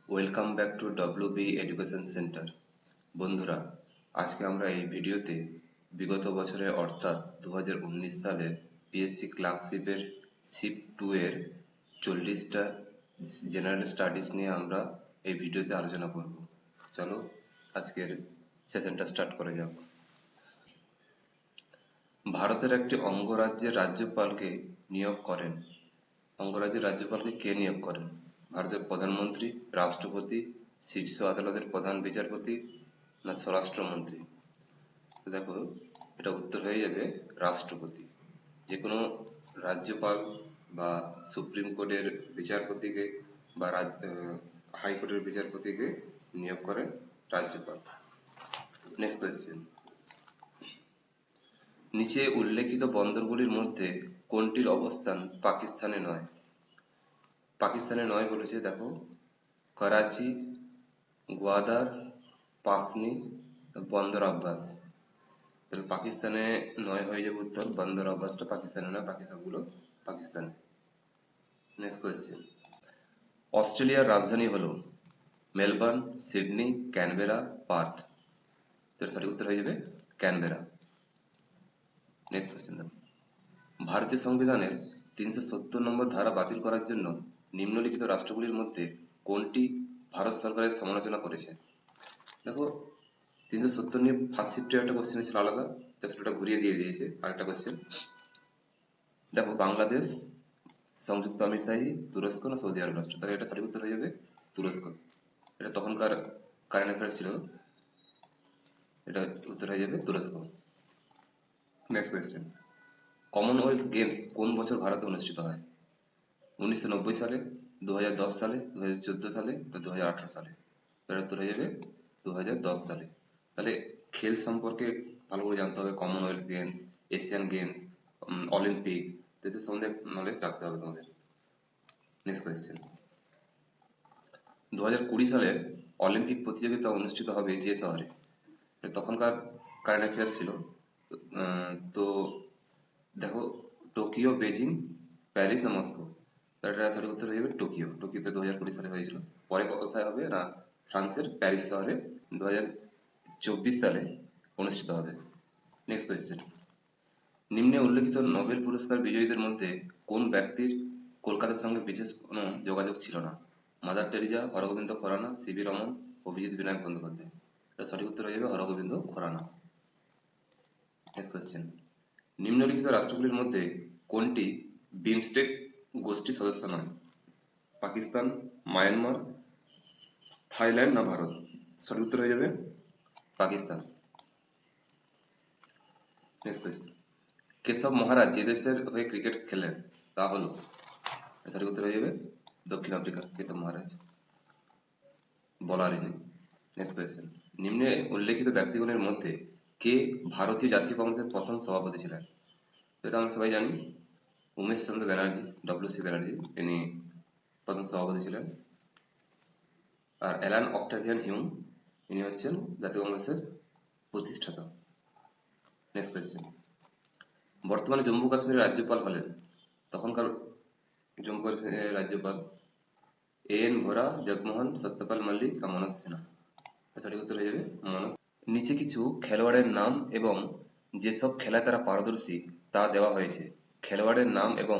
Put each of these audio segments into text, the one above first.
Welcome back to WB education centre. বন্ধুরা, আজকে আমরা এই ভিডিওতে বিগত বছরের অর্থাৎ 2019 সালের পিএসসি ক্লার্কশিপের শিফট 2 এর 40টা জেনারেল স্টাডিজ নিয়ে আমরা এই ভিডিওতে আলোচনা করব। চলো আজকের সেশনটা স্টার্ট করা যাক। ভারতের একটি অঙ্গরাজ্যের রাজ্যপালকে নিয়োগ করেন। অঙ্গরাজ্যের রাজ্যপালকে কে নিয়োগ করেন? ভারতের প্রধানমন্ত্রী, রাষ্ট্রপতি, শীর্ষ আদালতের প্রধান বিচারপতি না স্বরাষ্ট্রমন্ত্রী? তো দেখো, এটা উত্তর হয়ে যাবে রাষ্ট্রপতি। যে কোনো রাজ্যপাল বা সুপ্রিম কোর্টের বিচারপতিকে বা হাইকোর্টের বিচারপতিকে নিয়োগ করেন রাজ্যপাল। নেক্সট কোয়েশ্চেন, নিচে উল্লেখিত বন্দরগুলির মধ্যে কোনটির অবস্থান পাকিস্তানে নয়? পাকিস্তানে নয় বলেছে, দেখো, করাচি, গোয়াদার, পাসনি, বন্দর আব্বাস। তাহলে পাকিস্তানে নয় হয়ে যাবে উত্তর, বন্দর আব্বাসটা পাকিস্তানে নয়, বাকি সবগুলো পাকিস্তানে। নেক্সট কোয়েশ্চেন, অস্ট্রেলিয়ার রাজধানী হলো মেলবোর্ন, সিডনি, ক্যানবেরা, পার্থ? তাহলে সঠিক উত্তর হয়ে যাবে ক্যানবেরা। নেক্সট কোয়েশ্চেন দেখো, ভারতীয় সংবিধানের 370 নম্বর ধারা বাতিল করার জন্য নিম্নলিখিত রাষ্ট্রগুলির মধ্যে কোনটি ভারত সরকারের সমালোচনা করেছে? দেখো, 370 নিয়ে ফার্স্ট শিফটের একটা কোশ্চেন ছিল আলাদা, ওটা ঘুরিয়ে দিয়ে দিয়েছে আরেকটা কোশ্চেন। দেখো, বাংলাদেশ, সংযুক্ত আমির শাহী, তুরস্ক না সৌদি আরব রাষ্ট্র? তাহলে এটা সঠিক উত্তর হয়ে যাবে তুরস্ক। এটা তখনকার কারেন্ট অ্যাফেয়ার্স ছিল, এটা উত্তর হয়ে যাবে তুরস্ক। নেক্সট কোয়েশ্চেন, কমনওয়েলথ গেমস কোন বছর ভারতে অনুষ্ঠিত হয়? 1990 সালে, 2010 সালে, 2014 সালে, 2018 সালে? এটা উত্তর হয়ে যাবে 2010 সালে। তাহলে খেল সম্পর্কে ভালো করে জানতে হবে, Commonwealth games, Asian games, Olympic, এদের সম্বন্ধে নলেজ রাখতে হবে তোমাদের। নেক্সট কোয়েশ্চেন, 2020 সালের অলিম্পিক প্রতিযোগিতা অনুষ্ঠিত হবে যে শহরে? তখনকার কারেন্ট অ্যাফেয়ার্স ছিল। তো দেখো, টোকিও, বেজিং, প্যারিস না মস্কো? তাহলে সঠিক উত্তর হয়ে যাবে টোকিও। টোকিওতে 2020 সালে হয়েছিল। পরে কোথায় হবে না ফ্রান্সের প্যারিস শহরে 2024 সালে অনুষ্ঠিত হবে। নেক্সট কোয়েশ্চেন, নিম্নে উল্লেখিত নোবেল পুরস্কার বিজয়ীদের মধ্যে কোন ব্যক্তির কলকাতার সঙ্গে বিশেষ কোনো যোগাযোগ ছিল না? Mother Teresa, Hargobind Khorana, CV Raman, Abhijit Vinayak Bandyopadhyay? এটা সঠিক উত্তর হয়ে যাবে হরগোবিন্দ খোরানা। নেক্সট কোয়েশ্চেন, নিম্নলিখিত রাষ্ট্রগুলির মধ্যে কোনটি বিমস্টেক গোষ্ঠীর সদস্য নয়? পাকিস্তান, মায়ানমার, থাইল্যান্ড না ভারত? সঠিক উত্তর হয়ে যাবে পাকিস্তান। নেক্সট কোয়েশ্চেন, কেশব মহারাজ যে দেশের হয়ে ক্রিকেট খেলেন তা হলো? সঠিক উত্তর হয়ে যাবে দক্ষিণ আফ্রিকা। কেশব মহারাজ বলারই নেই। নেক্সট কোয়েশ্চেন, নিম্নে উল্লেখিত ব্যক্তিগণের মধ্যে কে ভারতীয় জাতীয় কংগ্রেসের প্রথম সভাপতি ছিলেন? এটা আমরা সবাই জানি, উমেশ চন্দ্র ব্যানার্জি, ডব্লিউ.সি. ব্যানার্জি, ইনি প্রথম সভাপতি ছিলেন। আর অ্যালান অক্টাভিয়ান হিউম, ইনি হচ্ছেন জাতীয় কংগ্রেসের প্রতিষ্ঠাতা। নেক্সট কোয়েশ্চেন, বর্তমানে জম্মু কাশ্মীরের রাজ্যপাল হলেন তখনকার জম্মু কাশ্মীরের রাজ্যপাল এ.এন. ভোরা, জগমোহন, সত্যপাল মল্লিক না মনোজ সিনহা? সঠিক উত্তর হয়ে যাবে মনোজ। নিচে কিছু খেলোয়াড়ের নাম এবং যেসব খেলায় তারা পারদর্শী তা দেওয়া হয়েছে। খেলোয়াড়ের নাম এবং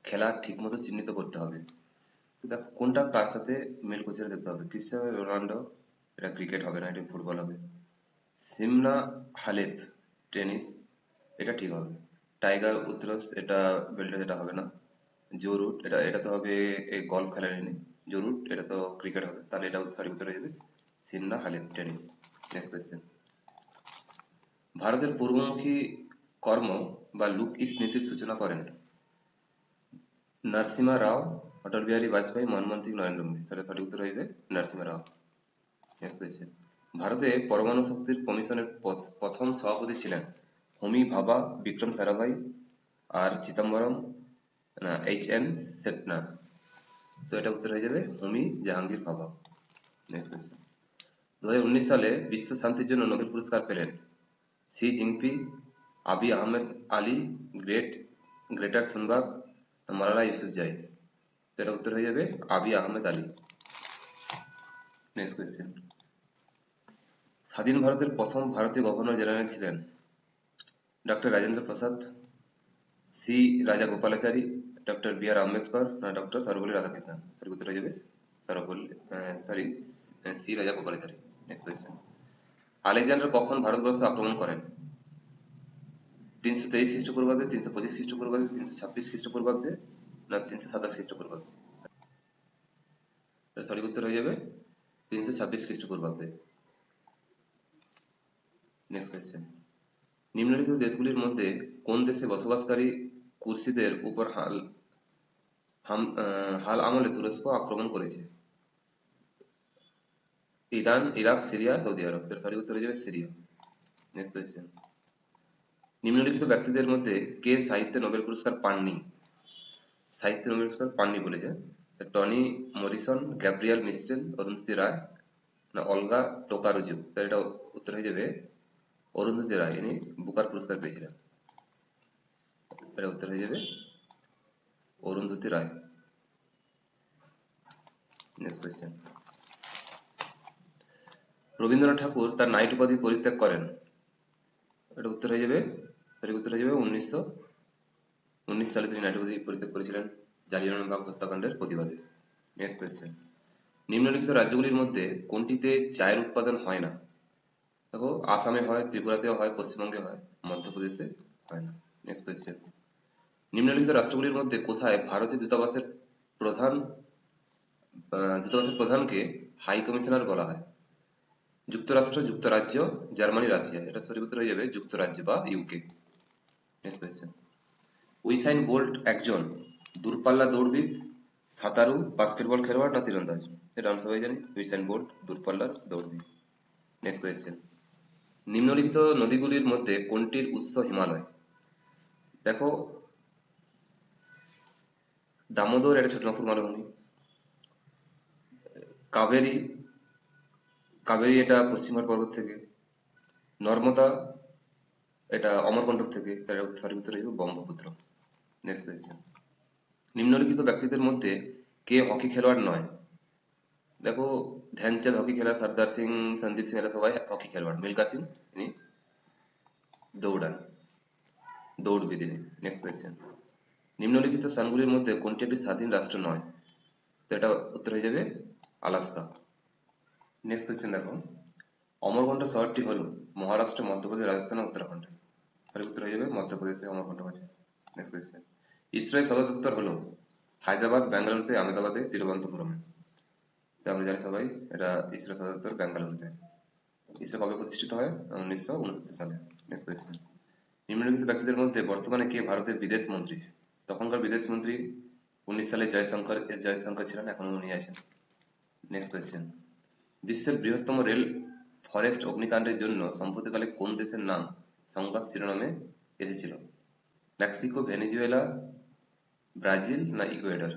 খেলা ঠিকমতো চিহ্নিত করতে হবে। তো দেখো, কোনটা কার সাথে মেল করছে দেখতে হবে। ক্রিস্টিয়ানো রোনাল্ডো, এটা ক্রিকেট হবে না, এটা ফুটবল হবে। সিমনা হালেপ, টেনিস, এটা ঠিক হবে। টাইগার উদ্রস, এটা বেল্টে, যেটা হবে না। জো রুট, এটা তো হবে এই গলফ খেলার নেই। জো রুট, এটা তো ক্রিকেট হবে। তাহলে এটা সঠিক উত্তর হয়ে যাবে Simna Halep, tennis. Next question, ভারতের পূর্বমুখী কর্ম বা লুক ইস্ট নীতির সূচনা করেন নরসিমহা রাও, অটল বিহারী বাজপেয়ী, মনমোহন সিং, নরেন্দ্র মোদী? তাহলে সঠিক উত্তর হয়ে যাবে নরসিমহা রাও। নেক্সট কোয়েশ্চেন, ভারতে পরমাণু শক্তির কমিশনের প্রথম সভাপতি ছিলেন হোমি ভাবা, বিক্রম সারাভাই, আর চিদম্বরম না এইচ.এন. সেটনার? তো এটা উত্তর হয়ে যাবে হোমি জাহাঙ্গীর ভাবা। নেক্সট কোয়েশ্চেন, 2019 সালে বিশ্ব শান্তির জন্য নোবেল পুরস্কার পেলেন শি জিনপিং, আবি আহমেদ আলী, গ্রেটার থুনবার্গ, মালালা ইউসুফজাই? তো এটা উত্তর হয়ে যাবে আবি আহমেদ আলী। নেক্সট কোয়েশ্চেন, স্বাধীন ভারতের প্রথম ভারতীয় গভর্নর জেনারেল ছিলেন ডক্টর রাজেন্দ্র প্রসাদ, সি রাজা গোপালাচারী, ডক্টর বি আর আম্বেদকর, না ডক্টর সর্বপল্লী রাধাকৃষ্ণন? এর উত্তর হয়ে যাবে সি রাজা গোপালাচারী। নেক্সট কোয়েশ্চেন, আলেকজান্ডার কখন ভারতবর্ষ আক্রমণ করেন? 323 খ্রিস্টপূর্বাব্দে, 325 খ্রিস্টপূর্বাব্দে, 326 খ্রিস্টপূর্বাব্দে, না 327 খ্রিস্টপূর্বাব্দে? সঠিক উত্তর হয়ে যাবে 326 খ্রিস্টপূর্বাব্দে। নেক্সট কোয়েশ্চেন, নিম্নলিখিত দেশগুলির মধ্যে কোন দেশে বসবাসকারী কুর্দিদের উপর হাল আমলে তুরস্ক আক্রমণ করেছে? ইরান, ইরাক, সিরিয়া, সৌদি আরব? এর সঠিক উত্তর হয়ে যাবে সিরিয়া। নেক্সট কোয়েশ্চেন, নিম্নলিখিত ব্যক্তিদের মধ্যে কে সাহিত্যে নোবেল পুরস্কার পাননি? সাহিত্যে নোবেল পুরস্কার পাননি বলেছে, Toni Morrison, Gabriel মিস্টেল, Arundhati Roy, না অলগা টোকারুজু? তার এটা উত্তর হয়ে যাবে অরুন্ধতী রায়, ইনি বুকার পুরস্কার পেয়েছিলেন। এটা উত্তর হয়ে যাবে অরুন্ধতী রায়। নেক্সট কোয়েশ্চেন, রবীন্দ্রনাথ ঠাকুর তার নাইট উপাধি পরিত্যাগ করেন? এটা উত্তর হয়ে যাবে, সঠিক উত্তর হয়ে যাবে 1919 সালে তিনি নাইট উপাধি পরিত্যাগ করেছিলেন জালিয়ানওয়ালাবাগ হত্যাকাণ্ডের প্রতিবাদে। নেক্সট কোয়েশ্চেন, নিম্নলিখিত রাজ্যগুলির মধ্যে কোনটিতে চায়ের উৎপাদন হয় না? দেখো, আসামে হয়, ত্রিপুরাতেও হয়, পশ্চিমবঙ্গে হয়, মধ্যপ্রদেশে হয় না। নেক্সট কোয়েশ্চেন, নিম্নলিখিত রাষ্ট্রগুলির মধ্যে কোথায় ভারতীয় দূতাবাসের প্রধানকে হাই কমিশনার বলা হয়? যুক্তরাষ্ট্র, যুক্তরাজ্য, জার্মানি, রাশিয়া? এটা সঠিক উত্তর হয়ে যাবে যুক্তরাজ্য বা ইউকে। নেক্সট কোয়েশ্চেন, উইসাইন বোল্ট একজন দূরপাল্লা দৌড়বিদ, সাঁতারু, বাস্কেটবল খেলোয়াড়, না তীরন্দাজ? এটা আমরা সবাই জানি, উইসাইন বোল্ট দূরপাল্লার দৌড়বিদ। নেক্সট কোয়েশ্চেন, নিম্নলিখিত নদীগুলির মধ্যে কোনটির উৎস হিমালয়? দেখো, দামোদর এটা ছোটনাগপুর মালভূমি, কাবেরী কাবেরী এটা পশ্চিমবঙ্গ পর্বত থেকে, নর্মদা এটা অমরকন্টক থেকে, তার সঠিক উত্তর হয়ে যাবে ব্রহ্মপুত্র। নেক্সট কোয়েশ্চেন, নিম্নলিখিত ব্যক্তিদের মধ্যে কে হকি খেলোয়াড় নয়? দেখো, ধ্যানচাঁদ হকি খেলোয়াড়, সর্দার সিং, সন্দীপ সিং এরা সবাই হকি খেলোয়াড়, মিল্খা সিং ইনি দৌড়বিদ ইনি। নেক্সট কোয়েশ্চেন, নিম্নলিখিত স্থানগুলির মধ্যে কোনটি একটি স্বাধীন রাষ্ট্র নয়? তো এটা উত্তর হয়ে যাবে আলাস্কা। নেক্সট কোয়েশ্চেন দেখো, অমরকন্টক শহরটি হলো মহারাষ্ট্র, মধ্যপ্রদেশ, রাজস্থান, উত্তরাখণ্ডে? সঠিক উত্তর হয়ে যাবে মধ্যপ্রদেশে অমরকন্টক আছে। নেক্সট কোয়েশ্চেন, ইসরোর সদর দপ্তর হলো হায়দ্রাবাদ, বেঙ্গালুরুতে, আহমেদাবাদে, তিরুবনন্তপুরমে? তো আমরা জানি সবাই এটা ইসরোর সদর দপ্তর বেঙ্গালুরুতে। ইসরো কবে প্রতিষ্ঠিত হয়? 1969 সালে। নেক্সট কোয়েশ্চেন, নিম্নলিখিত ব্যক্তিদের মধ্যে বর্তমানে কে ভারতের বিদেশ মন্ত্রী? তখনকার বিদেশ মন্ত্রী 19 সালে জয়শঙ্কর ছিলেন, এখনো উনি আছেন। নেক্সট কোয়েশ্চেন, বিশ্বের বৃহত্তম রেল ফরেস্ট অগ্নিকাণ্ডের জন্য সম্প্রতিকালে কোন দেশের নাম সংবাদ শিরোনামে এসেছিল? মেক্সিকো, ভেনেজুয়েলা, ব্রাজিল, না ইকুয়েডর?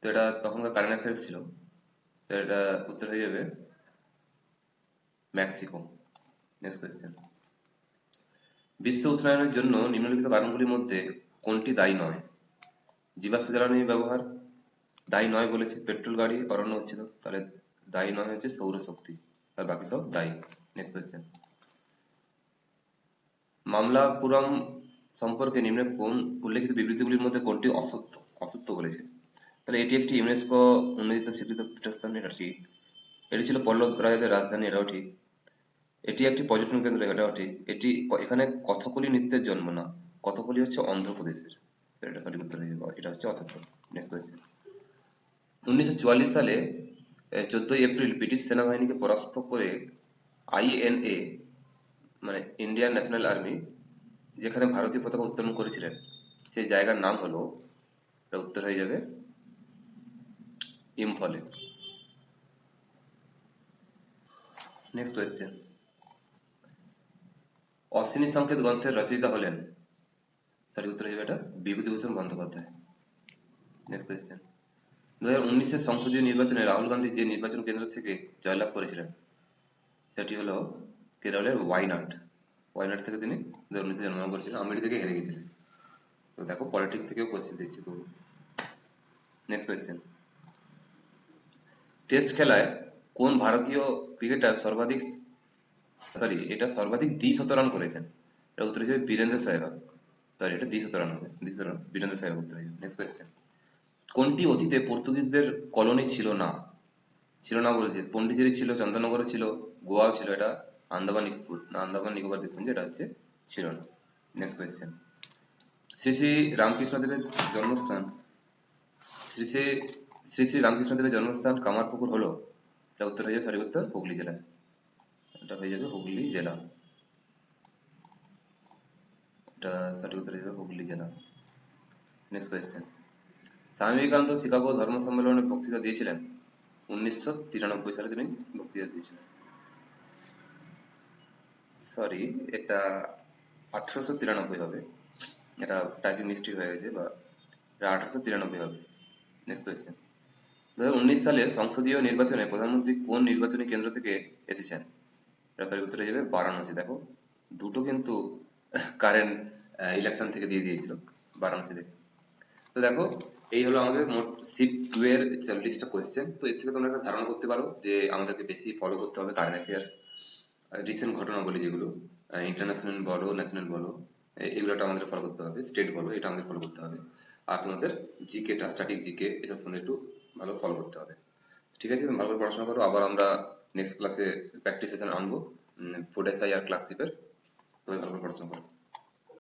তো এটা তখনকার কারেন্ট অ্যাফেয়ার্স ছিল, তো এটা উত্তর হয়ে যাবে মেক্সিকো। নেক্সট কোয়েশ্চেন, বিশ্ব উষ্ণায়নের জন্য নিম্নলিখিত কারণগুলির মধ্যে কোনটি দায়ী নয়? জীবাশ্ম জ্বালানির ব্যবহার দায়ী নয় বলেছে, পেট্রোল গাড়ি, অরণ্য উচ্ছেদ, তাহলে দায়ী নয় হচ্ছে সৌরশক্তি, আর বাকি সব দায়ী। নেক্সট কোয়েশ্চেন, মামলাপুরম সম্পর্কে নিম্নে কোন উল্লেখিত বিবৃতিগুলির মধ্যে কোনটি অসত্য বলেছে? তাহলে এটি একটি ইউনেস্কো অনুমোদিত স্বীকৃত পীঠস্থান, এটা ঠিক। এটি ছিল পল্লব রাজাদের রাজধানী, এটাও ঠিক। এটি একটি পর্যটন কেন্দ্র, এটাও ঠিক। এখানে কথকলি নৃত্যের জন্ম, না, কথকলি হচ্ছে অন্ধ্রপ্রদেশের, এটা সঠিক উত্তর হয়ে যাবে, এটা হচ্ছে অসত্য। নেক্সট কোয়েশ্চেন, 1944 সালে 14 এপ্রিল ব্রিটিশ সেনাবাহিনীকে পরাস্ত করে আইএনএ মানে ইন্ডিয়ান ন্যাশনাল আর্মি যেখানে ভারতীয় পতাকা উত্তোলন করেছিলেন সেই জায়গার নাম হলো, এটা উত্তর হয়ে যাবে ইম্ফলে। নেক্সট কোয়েশ্চেন, অশ্বিনী সংকেত গ্রন্থের রচয়িতা হলেন? সঠিক উত্তর হয়ে যাবে এটা বিভূতিভূষণ বন্দ্যোপাধ্যায়। নেক্সট কোয়েশ্চেন, 2019-এর সংসদীয় নির্বাচনে রাহুল গান্ধী যে নির্বাচন কেন্দ্র থেকে জয়লাভ করেছিলেন সেটি হলো কেরলের ওয়াইনাড থেকে তিনি 2019-এ জন্মগ্রহণ করেছিলেন, আমেঠি থেকে হেরে গেছিলেন। তো দেখো, পলিটিক্স থেকেও কোয়েশ্চেন দিচ্ছে তবু। নেক্সট কোয়েশ্চেন, টেস্ট খেলায় কোন ভারতীয় ক্রিকেটার সর্বাধিক দ্বি-শতরান করেছেন? এটা উত্তর হিসেবে বীরেন্দ্র সেহবাগ। সরি, এটা দ্বি-শতরান হবে, দ্বি-শতরান বীরেন্দ্র সেহবাগ উত্তর হিসেবে। নেক্সট কোয়েশ্চেন, কোনটি অতীতে পর্তুগিজদের কলোনি ছিল না? ছিল না বলেছে, পন্ডিচেরি ছিল, চন্দননগরও ছিল, গোয়াও ছিল, এটা আন্দামান নিকোবর দ্বীপপুঞ্জ, এটা হচ্ছে ছিল না। নেক্সট কোয়েশ্চেন, শ্রী শ্রী রামকৃষ্ণদেবের জন্মস্থান শ্রী শ্রী শ্রী শ্রী রামকৃষ্ণদেবের জন্মস্থান কামারপুকুর হলো? এটা উত্তর হয়ে যাবে, সঠিক উত্তর হুগলি জেলা। এটা হয়ে যাবে হুগলি জেলা। এটা সঠিক উত্তর হয়ে যাবে হুগলি জেলা। Next question, Swami Vivekananda Chicago ধর্ম সম্মেলনে বক্তৃতা দিয়েছিলেন? 1993 সালে তিনি বক্তৃতা দিয়েছিলেন। সরি, এটা 1893 হবে, এটা টাইপিং মিস্টেক হয়ে গেছে, বা এটা 1893 হবে। নেক্সট কোয়েশ্চেন, 2019 সালের সংসদীয় নির্বাচনে প্রধানমন্ত্রী কোন নির্বাচনী কেন্দ্র থেকে এসেছেন? এটা তার উত্তরে যাবে বারাণসী। দেখো, দুটো কিন্তু কারেন্ট ইলেকশন থেকে দিয়ে দিয়েছিল, বারাণসী থেকে। তো দেখো, এই হলো আমাদের মোট শিফট 2 এর 40টা কোয়েশ্চেন। তো এর থেকে তোমরা একটা ধারণা করতে পারো যে আমাদেরকে বেশি ফলো করতে হবে কারেন্ট অ্যাফেয়ার্স, রিসেন্ট ঘটনাবলী যেগুলো ইন্টারন্যাশনাল বলো, ন্যাশনাল বলো, এগুলোটা আমাদের ফলো করতে হবে, স্টেট বলো, এটা আমাদের ফলো করতে হবে। আর তোমাদের জিকেটা, স্ট্যাটিক জিকে, এসব তোমাদের একটু ভালো ফলো করতে হবে। ঠিক আছে, তুমি ভালো করে পড়াশোনা করো। আবার আমরা নেক্সট ক্লাসে প্র্যাকটিস সেশন আনবো ফুড এসআই আর ক্লার্কশিপের। তুমি ভালো করে পড়াশোনা করো।